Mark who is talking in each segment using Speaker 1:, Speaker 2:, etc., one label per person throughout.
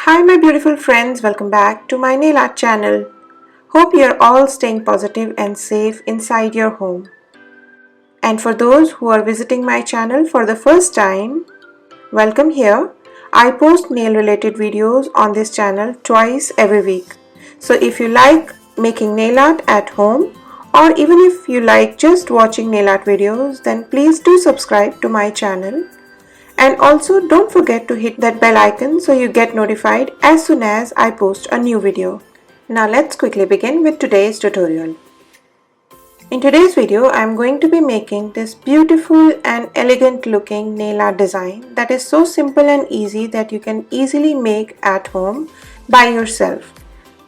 Speaker 1: Hi my beautiful friends, welcome back to my nail art channel. Hope you're all staying positive and safe inside your home. And for those who are visiting my channel for the first time, welcome here. I post nail related videos on this channel twice every week. So if you like making nail art at home or even if you like just watching nail art videos, then please do subscribe to my channel. And also don't forget to hit that bell icon so you get notified as soon as I post a new video. Now let's quickly begin with today's tutorial. In today's video, I am going to be making this beautiful and elegant looking nail art design that is so simple and easy that you can easily make at home by yourself.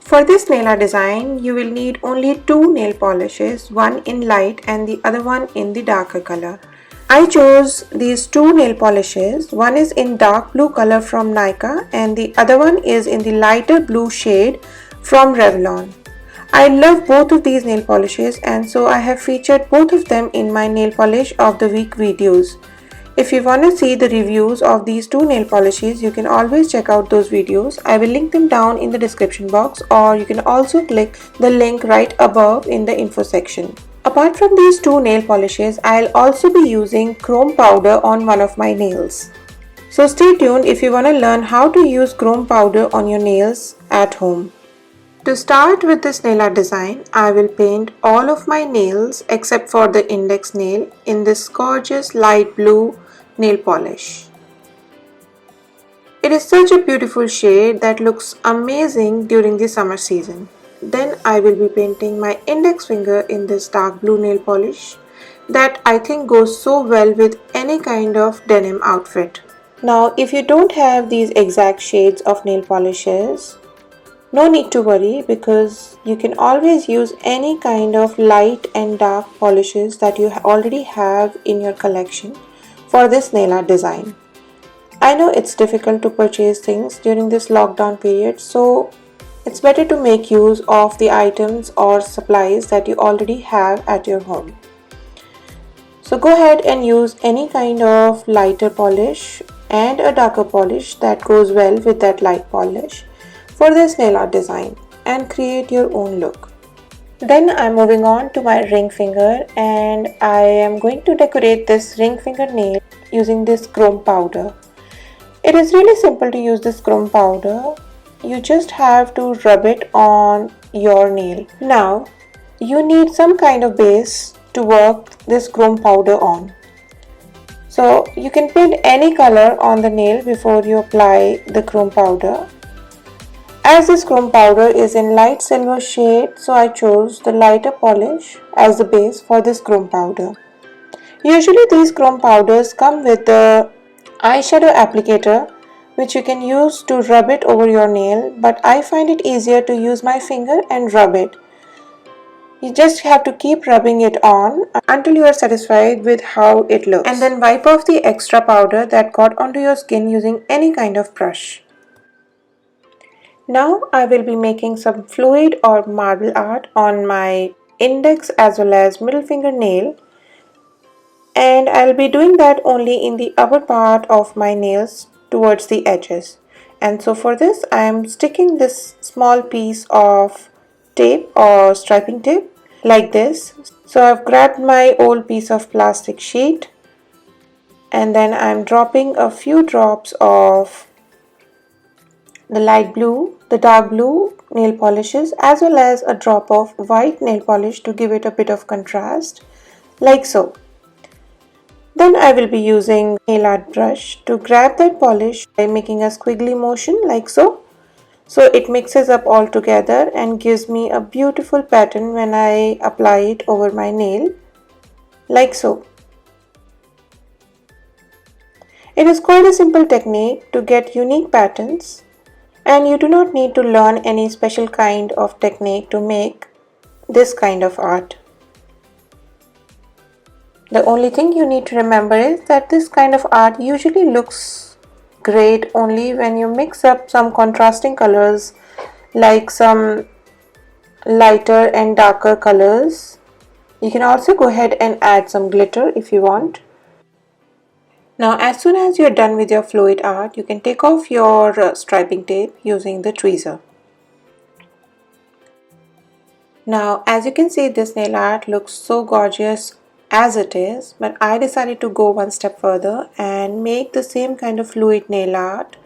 Speaker 1: For this nail art design, you will need only two nail polishes, one in light and the other one in the darker color. I chose these two nail polishes. One is in dark blue color from Nika and the other one is in the lighter blue shade from Revlon. I love both of these nail polishes and so I have featured both of them in my nail polish of the week videos. If you want to see the reviews of these two nail polishes, you can always check out those videos. I will link them down in the description box or you can also click the link right above in the info section. Apart from these two nail polishes, I'll also be using chrome powder on one of my nails. So stay tuned if you want to learn how to use chrome powder on your nails at home. To start with this nail art design, I will paint all of my nails except for the index nail in this gorgeous light blue nail polish. It is such a beautiful shade that looks amazing during the summer season. Then I will be painting my index finger in this dark blue nail polish that I think goes so well with any kind of denim outfit. Now if you don't have these exact shades of nail polishes, no need to worry because you can always use any kind of light and dark polishes that you already have in your collection for this nail art design. I know it's difficult to purchase things during this lockdown period, so it's better to make use of the items or supplies that you already have at your home. So go ahead and use any kind of lighter polish and a darker polish that goes well with that light polish for this nail art design and create your own look. Then I'm moving on to my ring finger and I am going to decorate this ring finger nail using this chrome powder. It is really simple to use this chrome powder. You just have to rub it on your nail. Now you need some kind of base to work this chrome powder on. So you can paint any color on the nail before you apply the chrome powder. As this chrome powder is in light silver shade, so I chose the lighter polish as the base for this chrome powder. Usually these chrome powders come with the eyeshadow applicator which you can use to rub it over your nail, but I find it easier to use my finger and rub it. You just have to keep rubbing it on until you are satisfied with how it looks. And then wipe off the extra powder that got onto your skin using any kind of brush. Now I will be making some fluid or marble art on my index as well as middle finger nail. And I'll be doing that only in the upper part of my nails towards the edges. And so for this I am sticking this small piece of tape or striping tape like this. So I've grabbed my old piece of plastic sheet and then I'm dropping a few drops of the light blue, the dark blue nail polishes as well as a drop of white nail polish to give it a bit of contrast like so. Then I will be using nail art brush to grab that polish by making a squiggly motion like so. So it mixes up all together and gives me a beautiful pattern when I apply it over my nail like so. It is quite a simple technique to get unique patterns and you do not need to learn any special kind of technique to make this kind of art. The only thing you need to remember is that this kind of art usually looks great only when you mix up some contrasting colors like some lighter and darker colors. You can also go ahead and add some glitter if you want. Now as soon as you're done with your fluid art, you can take off your striping tape using the tweezer. Now as you can see, this nail art looks so gorgeous as it is, but I decided to go one step further and make the same kind of fluid nail art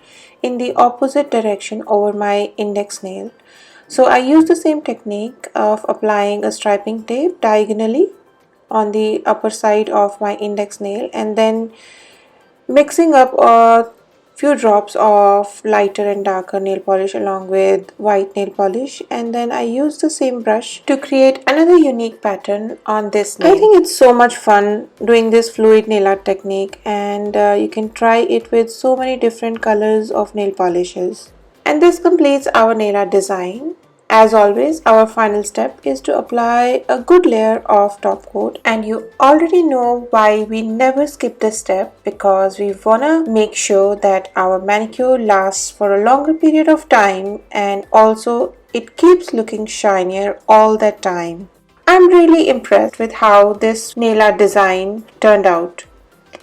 Speaker 1: in the opposite direction over my index nail. So I used the same technique of applying a striping tape diagonally on the upper side of my index nail and then mixing up a few drops of lighter and darker nail polish along with white nail polish, and then I use the same brush to create another unique pattern on this nail. I think it's so much fun doing this fluid nail art technique, and you can try it with so many different colors of nail polishes. And this completes our nail art design. As always, our final step is to apply a good layer of top coat, and you already know why we never skip this step, because we wanna make sure that our manicure lasts for a longer period of time and also it keeps looking shinier all that time. I'm really impressed with how this nail art design turned out.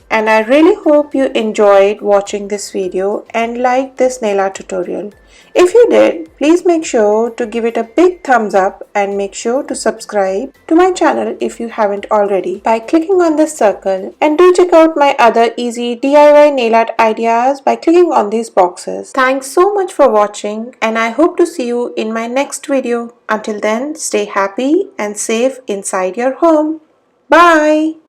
Speaker 1: And I really hope you enjoyed watching this video and liked this nail art tutorial. If you did, please make sure to give it a big thumbs up and make sure to subscribe to my channel if you haven't already by clicking on this circle, and do check out my other easy DIY nail art ideas by clicking on these boxes. Thanks so much for watching, and I hope to see you in my next video. Until then, stay happy and safe inside your home. Bye!